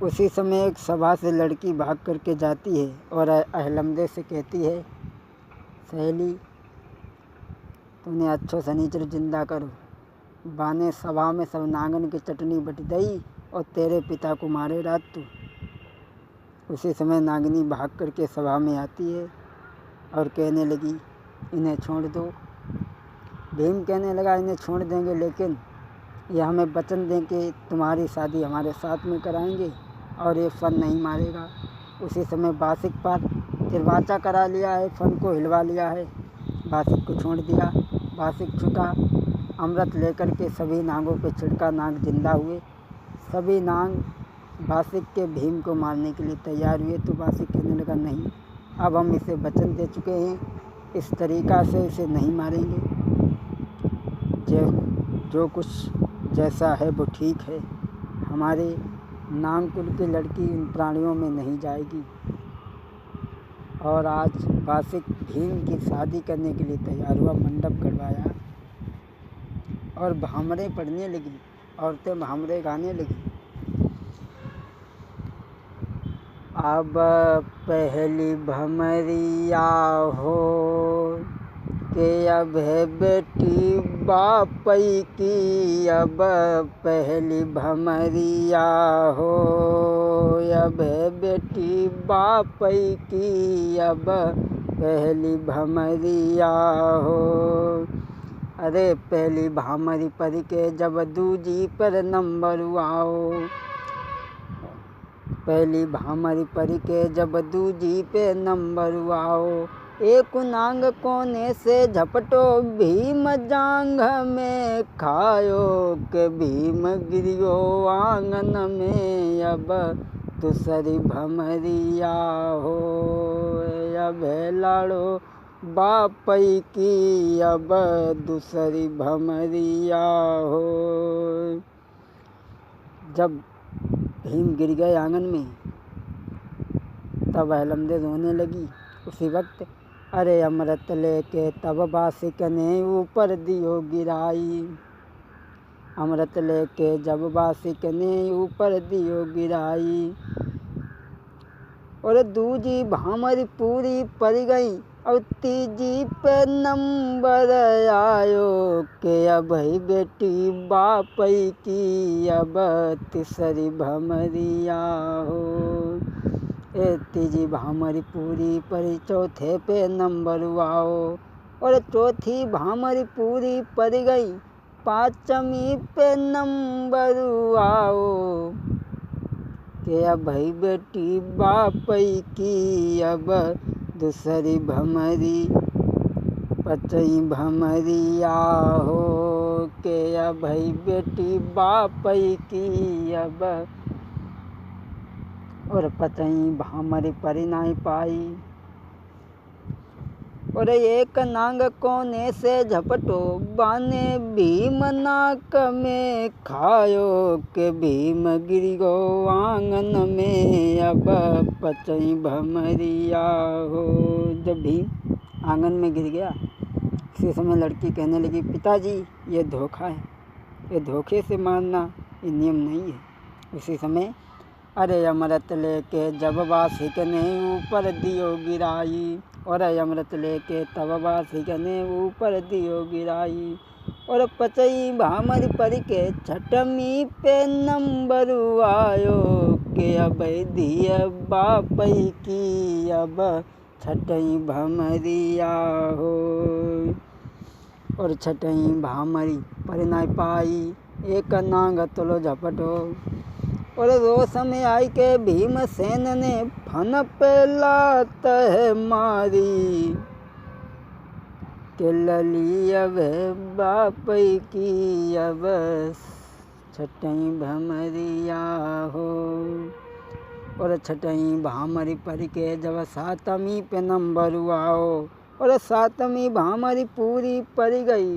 उसी समय एक सभा से लड़की भाग करके जाती है और अहलमदे से कहती है, सहेली तूने अच्छो सनीचर जिंदा करो, बाने सभा में सब नांगन की चटनी बट गई और तेरे पिता को मारे रात तू। उसी समय नागनी भाग करके सभा में आती है और कहने लगी, इन्हें छोड़ दो। भीम कहने लगा, इन्हें छोड़ देंगे, लेकिन ये हमें वचन दें कि तुम्हारी शादी हमारे साथ में कराएंगे और ये फन नहीं मारेगा। उसी समय बासिक पर तिरवाचा करा लिया है, फन को हिलवा लिया है, बासिक को छोड़ दिया। बासिक छूटा, अमृत लेकर के सभी नागों पे छिड़का, नाग जिंदा हुए। सभी नाग बासिक के भीम को मारने के लिए तैयार हुए। तो बासिक कहने लगा, नहीं, अब हम इसे वचन दे चुके हैं, इस तरीक़ा से इसे नहीं मारेंगे। जो कुछ जैसा है वो ठीक है, हमारे नागकुल की लड़की इन प्राणियों में नहीं जाएगी। और आज बासिक भीम की शादी करने के लिए तैयार हुआ, मंडप गड़वाया और भामरे पढ़ने लगी, औरतें भामरे गाने लगी। अब पहली भमरिया हो के अब है बेटी बापई की, अब पहली भमरिया हो अब है बेटी बापई की, अब पहली भमरिया हो। अरे पहली भामरी पर के जब दूजी पर नंबर आओ, पहली भामरी पर के जब दूजी पे नंबर आओ, एक नांग कोने से झपटो भीम जांघ में खायो के भीम गिरियो आंगन में, अब दूसरी भमरिया हो अब लाड़ो बापई की, अब दूसरी भमरिया हो। जब भीम गिर गए आंगन में तब अहलमदे रोने लगी। उसी वक्त अरे अमृत लेके तब बासिक ने ऊपर दियो गिराई, अमृत लेके जब बासिक ने ऊपर दियो गिराई। और दूजी भामरी पूरी पड़ गई और तीजी पे नंबर आयो के अब ही बेटी बापई की, अब तीसरी भमरिया हो। तीजी भामरी पूरी पड़ी, चौथे पे नंबर आओ और चौथी भामरी पूरी पड़ गई, पांचवी पे नंबर आओ के अब भाई बेटी बापई की, अब दूसरी भमरी पचई भमरिया हो के अब भाई बेटी बापई की, अब और पचई भामरी परी नहीं पाई। और एक नांग कोने से झपटो बाने भीम नाक में खायो के भीम गिरियो आंगन में, अब पचई भमरिया हो। जब भीम आंगन में गिर गया, इसी समय लड़की कहने लगी, पिताजी ये धोखा है, ये धोखे से मारना ये नियम नहीं है। उसी समय अरे अमृत लेके जब बासिक ने ऊपर दियो गिराई, और अमृत लेके तब बासिक ने ऊपर दियो गिराई। और पचई भामरी पर के छठमी पे नंबर आयो के अब दिया बापई की, अब छठई भमरिया हो। और छठई भामरी पर न पाई, एक नांग तलो झपटो। और वो समय आई के भीमसेन ने फन पे लात है मारी, के लली अब बापई की, अब छठई भमरिया हो। और छठई भामरी पर के जब सातवीं पे नंबर आओ, और सातवीं भामरी पूरी पड़ गई,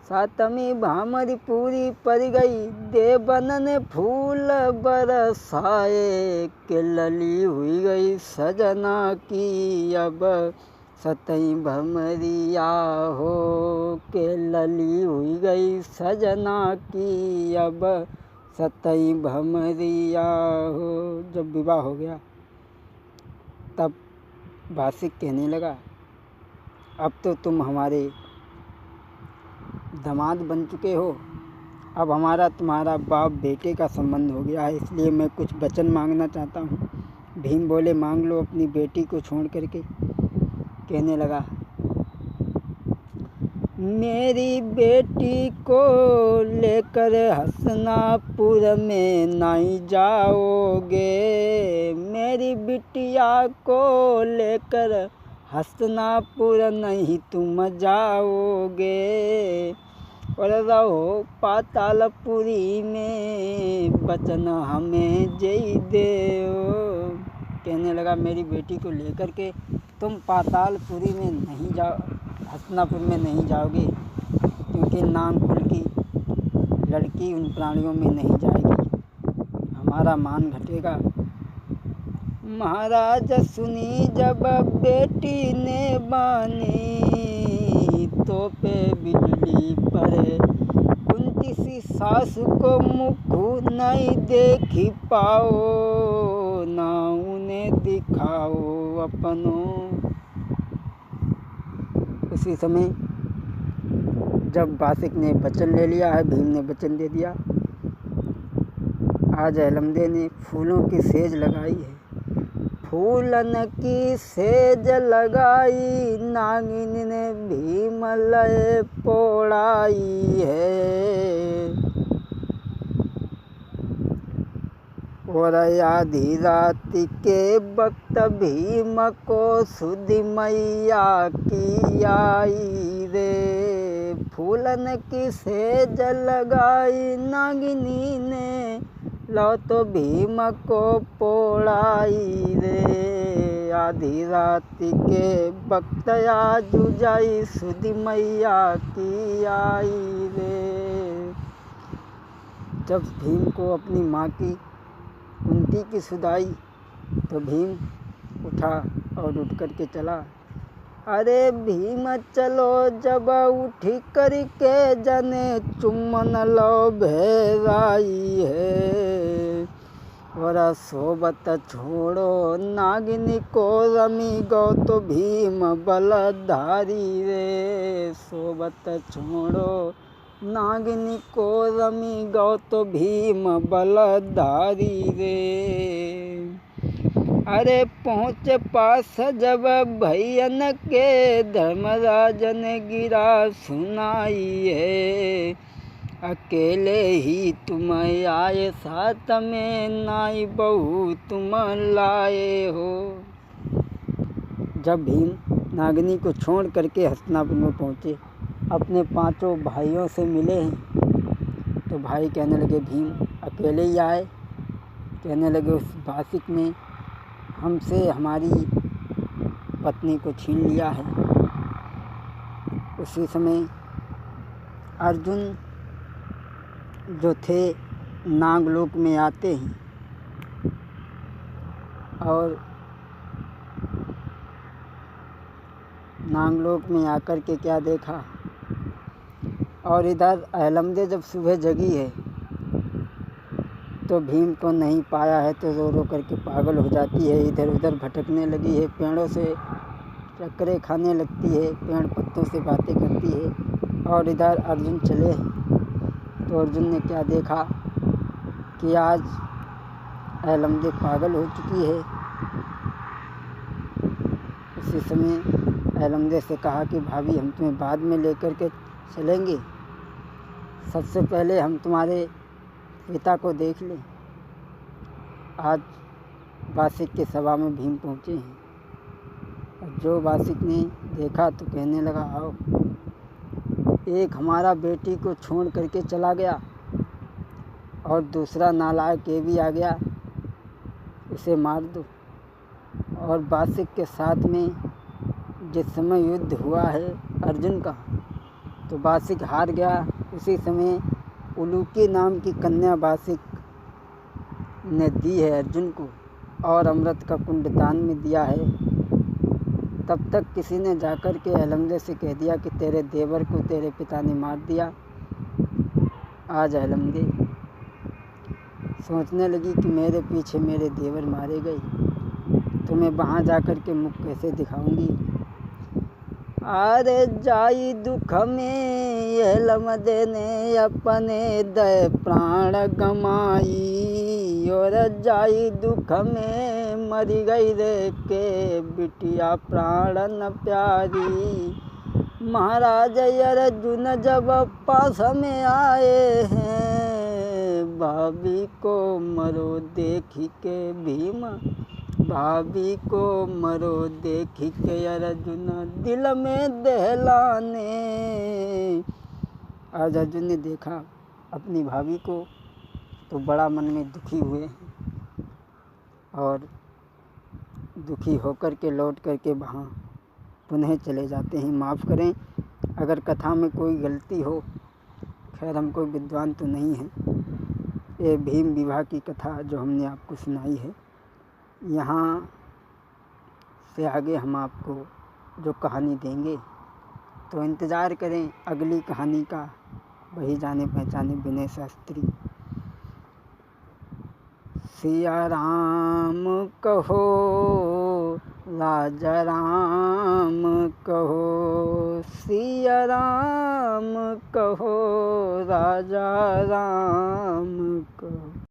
सातवीं भामरी पूरी पड़ गई, देवन ने फूल बरसाए के लली हुई गई सजना की, अब सतई भमरिया हो के लली हुई गई सजना की, अब सतई भमरिया हो। जब विवाह हो गया तब वासिक कहने लगा, अब तो तुम हमारे दामाद बन चुके हो, अब हमारा तुम्हारा बाप बेटे का संबंध हो गया है, इसलिए मैं कुछ वचन मांगना चाहता हूँ। भीम बोले, मांग लो अपनी बेटी को छोड़ करके। कहने लगा, मेरी बेटी को लेकर हसनापुर में नहीं जाओगे, मेरी बिटिया को लेकर हसनापुर नहीं तुम जाओगे, और रहो पातालपुरी में वचन हमें जय देओ। कहने लगा, मेरी बेटी को लेकर के तुम पातालपुरी में नहीं जाओ, हसनापुर में नहीं जाओगे, क्योंकि नागकुल की लड़की उन प्राणियों में नहीं जाएगी, हमारा मान घटेगा। महाराज सुनी जब बेटी ने बानी, तो पे बिजली पड़े, कुंती सी सास को मुख नहीं देखी पाओ, ना उन्हें दिखाओ अपनों। उसी समय जब वासिक ने वचन ले लिया है, भीम ने वचन दे दिया, आज अहलमदे ने फूलों की सेज लगाई है, फूलन की सेज लगाई, नागिन ने भीम लय पोड़ाई है, और आधी रात के वक्त भीम को सुधि मैया की आई रे, फूलन की सेज लगाई नागिनी ने, लो तो भीम को पोड़ाई रे, आधी रात के वक्त आजू जाई सुधि मैया की आई रे। जब भीम को अपनी माँ की कुंती की सुधाई तो भीम उठा और उठ कर के चला। अरे भीम चलो जब उठी करके जने चुम्बन लो भेराई है, और सोबत छोड़ो नागिनी को रमी गो तो भीम बलधारी रे, सोबत छोड़ो नागिनी को रमी गो तो भीम बलधारी रे। अरे पहुँच पास जब भैयन के धर्मराज ने गिरा सुनाई है, अकेले ही तुम आए साथ में नाई बहू तुम लाए हो। जब भीम नागिनी को छोड़ करके हस्तिनापुर में पहुँचे, अपने पांचों भाइयों से मिले हैं, तो भाई कहने लगे, भीम अकेले ही आए? कहने लगे, उस वासिक ने हमसे हमारी पत्नी को छीन लिया है। उसी समय अर्जुन जो थे नागलोक में आते हैं, और नागलोक में आकर के क्या देखा, और इधर अहलमदे जब सुबह जगी है तो भीम को नहीं पाया है, तो रो रो करके पागल हो जाती है, इधर उधर भटकने लगी है, पेड़ों से चक्करे खाने लगती है, पेड़ पत्तों से बातें करती है। और इधर अर्जुन चले तो अर्जुन ने क्या देखा कि आज अहलमदे पागल हो चुकी है। उसी समय अहलमदे से कहा कि भाभी हम तुम्हें बाद में लेकर के चलेंगे, सबसे पहले हम तुम्हारे पिता को देख लें। आज वासिक के सभा में भीम पहुँचे हैं, और जो वासिक ने देखा तो कहने लगा, आओ, एक हमारा बेटी को छोड़ करके चला गया और दूसरा नालायक ये भी आ गया, इसे मार दो। और वासिक के साथ में जिस समय युद्ध हुआ है अर्जुन का, तो वासिक हार गया। उसी समय उलूकी नाम की कन्या वासिक ने दी है अर्जुन को, और अमृत का कुंड दान में दिया है। तब तक किसी ने जाकर के अहलमदे से कह दिया कि तेरे देवर को तेरे पिता ने मार दिया। आज अहलमदे सोचने लगी कि मेरे पीछे मेरे देवर मारे गए, तो मैं वहाँ जा कर के मुख कैसे दिखाऊंगी। अरे जाई दुख में यह लम देने अपने दय प्राण गमाई, और जाई दुख में मरी गई रे के बिटिया प्राण न प्यारी। महाराज अर्जुन जब पास में आए हैं, भाभी को मरो देखी के भीम, भाभी को मरो देखी के अर्जुन दिल में दहलाने। आज अर्जुन ने देखा अपनी भाभी को तो बड़ा मन में दुखी हुए और दुखी होकर के लौट करके वहाँ पुनः चले जाते हैं। माफ़ करें अगर कथा में कोई गलती हो, खैर हम कोई विद्वान तो नहीं हैं। ये भीम विवाह की कथा जो हमने आपको सुनाई है, यहाँ से आगे हम आपको जो कहानी देंगे तो इंतज़ार करें अगली कहानी का। वही जाने पहचाने विनय शास्त्री। सिया राम कहो राजा राम कहो, सिया राम कहो राजा राम